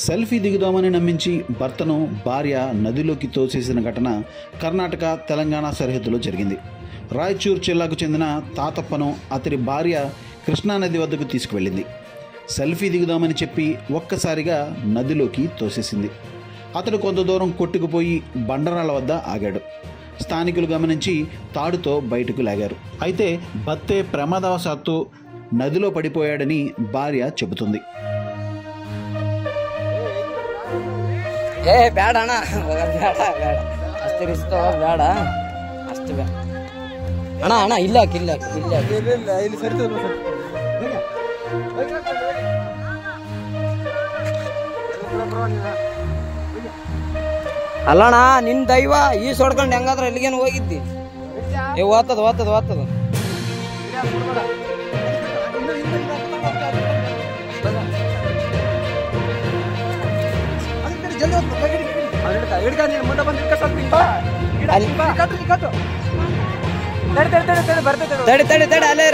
Selfie దిగుదామని నమ్మించి భర్తను భార్య నదిలోకి తోసేసిన ఘటన కర్ణాటక తెలంగాణ సరిహద్దులో జరిగింది. రాయచూర్ జిల్లాకు చెందిన తాతప్పను అతడి భార్య కృష్ణానది వద్దకు తీసుకువెళ్ళింది. సెల్ఫీ దిగుదామని చెప్పి ఒక్కసారిగా నదిలోకి తోసేసింది. అతడు కొంత దూరం కొట్టుకుపోయి బండరాల వద్ద ఆగాడు. స్థానికులు గమనించి తాడుతో బయటకు లాగారు. అయితే భర్తే ప్రమాదవశాత్తు నదిలో పడిపోయాడని భార్య చెబుతుంది. ಬೇಡ ಅಣ್ಣ, ಬೇಡ ಬೇಡ ಅಷ್ಟು ರಿಸ್ಕ್ ಬೇಡ, ಅಷ್ಟು ಬೇಡ ಅಣ್ಣ. ಅಣ್ಣ ಇಲ್ಲ ಅಲ್ಲಣ್ಣ, ನಿನ್ ದೈವ ಈ ಸೊಡ್ಕೊಂಡು ಹೆಂಗಾದ್ರೆ ಎಲ್ಲಿಗೇನು ಹೋಗಿದ್ದಿ? ಓದ್ತದ ತಡಿ ಅಲ್ಲೇ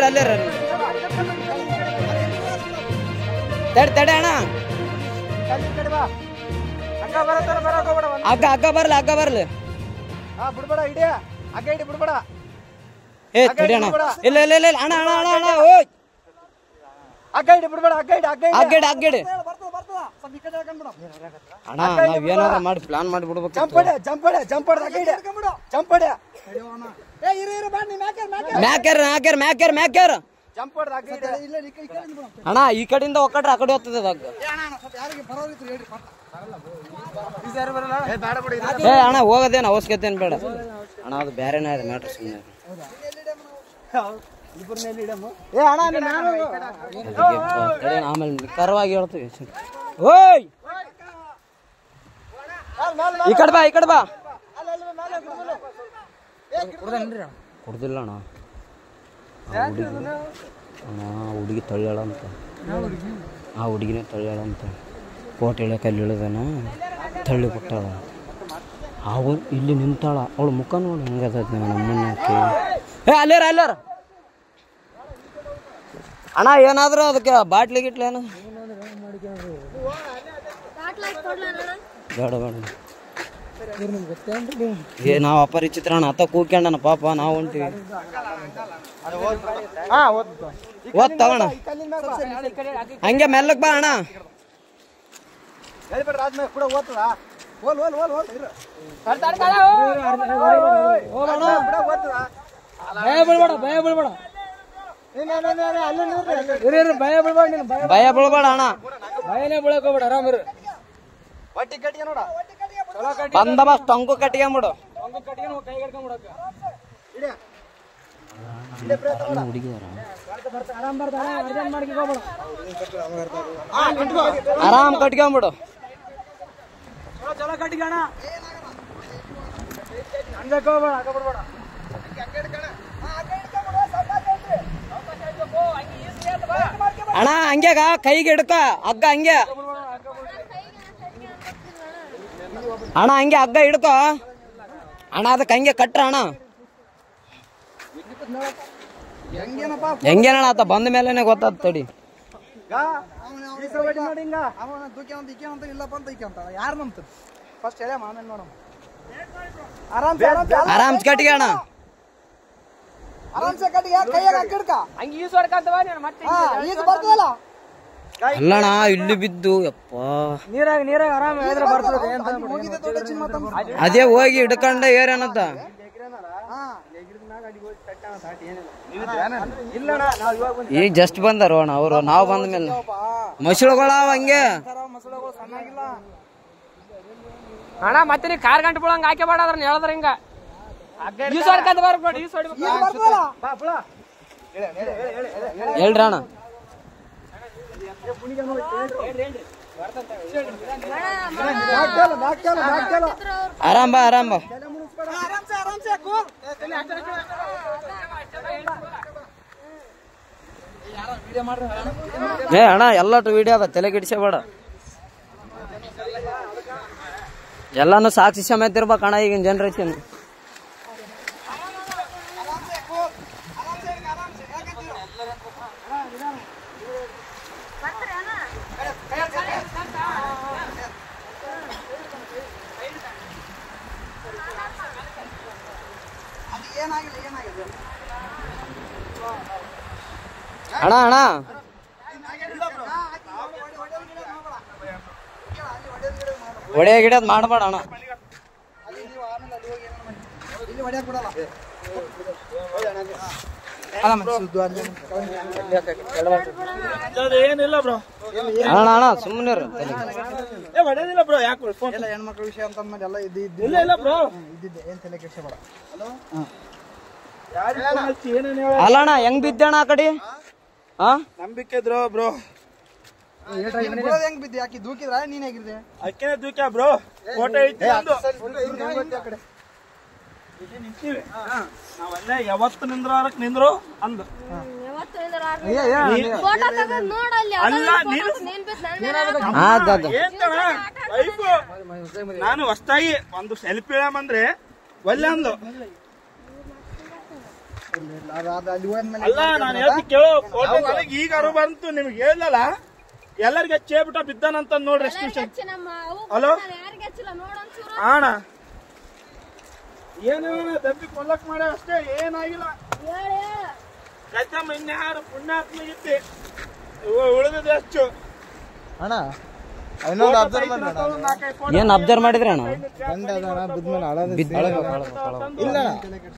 ತಡಿ ಅಣ್ಣ. ಹಗ್ಗ ಬರ್ಲಿ ಏ ತಡಿ ಅಣ್ಣ. ಇಲ್ಲ ಅಣ್ಣ ಓಯ್ ಅಗ್ಗಡಿ ಅಣ್ಣ, ನಾವೇನಾದ್ರು ಮಾಡಿ ಪ್ಲಾನ್ ಮಾಡಿ ಬಿಡ್ಬೇಕು. ಮ್ಯಾಕ್ಯಾರ ಅಣ್ಣ, ಈ ಕಡೆಯಿಂದ ಒಕ್ಕಟ್ರೆ ಆ ಕಡೆ ಹೋಗ್ತದೆ ಹಗ್ಗ. ಏ ಅಣ್ಣ, ಹೋಗೋದೇನು ಅವಶ್ಯಕತೆ ಏನು ಬೇಡ ಅಣ್ಣ, ಅದು ಬೇರೆನೇ ಇದೆ ಮ್ಯಾಟ್ರ್. ಸುಮ್ಮನೆ ಆಮೇಲೆ ನಿಖರವಾಗಿ ಹೇಳ್ತೀವಿ. ಓಯ್ ಈ ಕಡೆ ಬಾ. ಕುಡ್ದಿಲ್ಲ ಅಣ್ಣ, ಹುಡುಗಿ ತಳ್ಳ್ಯಾಳ ಅಂತ. ಆ ಹುಡುಗಿನೇ ತಳ್ಳ್ಯಾಳ ಅಂತ. ಕೋಟೆ ಇಳಿಯಕ್ಕೆ ಅಲ್ಲಿ ಇಳಿದನ ತಳ್ಳಿ ಬಿಟ್ಟಾಳ. ಅವಳು ಇಲ್ಲಿ ನಿಂತಾಳ. ಅವಳು ಮುಖ ನೋಡಿ ಹೆಂಗದ ನಮ್ಮನ್ನಕ್ಕೆ. ಅಲ್ಲಾರ ಅಣ್ಣ, ಏನಾದ್ರು ಅದಕ್ಕೆ ಬಾಟ್ಲಿ ಗಿಟ್ಲೇನು ಬೇಡ. ನಾವು ಅಪರಿಚಿತ್ರ ಅಣ್ಣ, ಅತ್ತ ಕೂಗ್ಕೊಂಡನ ಪಾಪ. ನಾವು ಹೊಂಟಿವಿ. ಓದ್ತವಣ್ಣ, ಹಂಗೆ ಮೆಲ್ಲಕ್ ಬಾ ಅಣ್ಣ. ಭಯ ಬೀಳ್ಬೇಡ ಅಣ್ಣ, ಆರಾಮಿರು. ಬಂದೋಬಸ್ತ್ ಟೊಂಕು ಕಟ್ಕೊಂಬಿಡು. ಆರಾಮ್ ಕಟ್ಕೊಂಬಿಡು. ಅಣ್ಣ ಹಂಗ್ಯಾಗ ಕೈಗೆ ಹಿಡ್ಕ ಹಗ್ಗ. ಹಂಗೆ ಅಣ್ಣ, ಹಂಗೆ ಹಗ್ಗ ಹಿಡ್ಕೋ ಅಣ್ಣ. ಅದಕ್ಕೆ ಹಂಗೆ ಕಟ್ರ ಅಣ್ಣ. ಹೆಂಗೇನಣ್ಣ ಆತ ಬಂದ ಮೇಲೆನೆ ಗೊತ್ತಾದ. ತಡಿ ಆರಾಮ್ ಕಟ್ಟಿಗೆ ಅಣ್ಣ. ಅಲ್ಲಣ್ಣ, ಇಲ್ಲಿ ಬಿದ್ದು ಯಪ್ಪ ಅದೇ ಹೋಗಿ ಹಿಡ್ಕೊಂಡ ಏರೇನತ್ತ. ಈಗ ಜಸ್ಟ್ ಬಂದಾರ ಅಣ್ಣ ಅವರು. ನಾವು ಬಂದ ಮೇಲೆ ಮಸಳುಗಳ ಹಂಗೆ ಅಣ್ಣ. ಮತ್ತೆ ನೀ ಕಾರ್ ಗಂಟೆ ಬಿಡಂಗ ಹಾಕಿ ಬೇಡ, ಅದ್ರ ಹೇಳಿದ್ರ ಹಿಂಗ ಹೇಳ್ರಿ ಅಣ್ಣ. ಆರಾಮ್ ಬಾ. ಏ ಅಣ್ಣ, ಎಲ್ಲಟು ವಿಡಿಯೋ ಅದ, ತಲೆ ಗಿಡಿಸಬೇಡ. ಎಲ್ಲಾನು ಸಾಕ್ಷಿ ಸಮೇತ ಇರ್ಬೇಕಣ್ಣ ಈಗಿನ ಜನರೇಷನ್. ಅಣ್ಣ ಅಣ್ಣ ಹೊಡೆ ಗಿಡದ್ ಮಾಡಬೇಡ ಅಣ್ಣ. ಏನಿಲ್ಲ ಬ್ರೋ, ಅಣ್ಣ ಅಣ್ಣ ಸುಮ್ಮನೆ ಹೊಡೆದಿಲ್ಲ ಬ್ರೋ. ಯಾಕೆ ಹೆಣ್ಮಕ್ಳ ವಿಷಯ ಅಂತ ಎಲ್ಲ ಇಲ್ಲ ಇಲ್ಲ ಬ್ರೋ, ಇದ್ದಿದ್ದೆ ಏನ್ ತಲೆ ಕೆಡ್ಸಬೇಡ. ಏನೇನು ಅಲ್ಲ ಅಣ್ಣ ಹೆಂಗ್ ಬಿದ್ದಣ್ಣ ಆ ಕಡೆ? ಹಾ ನಂಬಿಕೆ ಇದ್ರು ಬ್ರೋ. ಹೆಂಗ್ ಬಿದ್ದೆ? ಯಾಕೆ ದೂಕಿದ್ರ ನೀನ್ ಹೇಗಿದ್ದೆ? ಅಕ್ಕೇನೆ ದೂಕ್ಯ ಬ್ರೋ. ಫೋಟೋ ಐತಿ ನಂದು. ಇಲ್ಲಿ ನಿಂತೀವಿ ನಾವಲ್ಲೇ ಯಾವತ್ತು ನಿಂದ್ರಾರಕ್ ನಿಂದ್ರು ಅಂದು. ಅಲ್ಲ ವೈಫ್ ನಾನು ಹೊಸ್ತಾಗಿ ಒಂದು ಸೆಲ್ಫಿ ಇಳಂದ್ರೆ ಒಲ್ಲೆ ಅಂದು. ಅಲ್ಲ ನಾನು ಹೇಳ್ತಿ ಕೇಳೋ, ಫೋಟೋ ನನಗೆ ಈಗ ಅರು ಬಂತು, ನಿಮ್ಗೆ ಹೇಳಲ್ಲ ಎಲ್ಲರಿಗೆ ಹಚ್ಚೇಬಿಟ್ಟ ಬಿದ್ದಾನಂತ ನೋಡ್ರಿ. ಎಷ್ಟು ನಿಮಿಷ. ಹಲೋ ಅಣ್ಣ, ಏನೇನ ದಬ್ಬಿ ಕೊಲ್ಲಕ್ ಮಾಡ ಅಷ್ಟೇ, ಏನಾಗಿಲ್ಲ. ಕಚ್ಚಮ್ಮ ಇನ್ಯಾರು ಪುಣ್ಯಾತ್ಮಗಿತ್ತಿ ಉಳಿದಿದೆ ಅಷ್ಟು. ಅಣ್ಣ ಇನ್ನೊಂದು ಅಬ್ಸರ್ವ್ ಮಾಡಿ ಏನ್ ಅಬ್ಸರ್ವ್ ಮಾಡಿದ್ರಿ ಅಣ್ಣ? ಇಲ್ಲ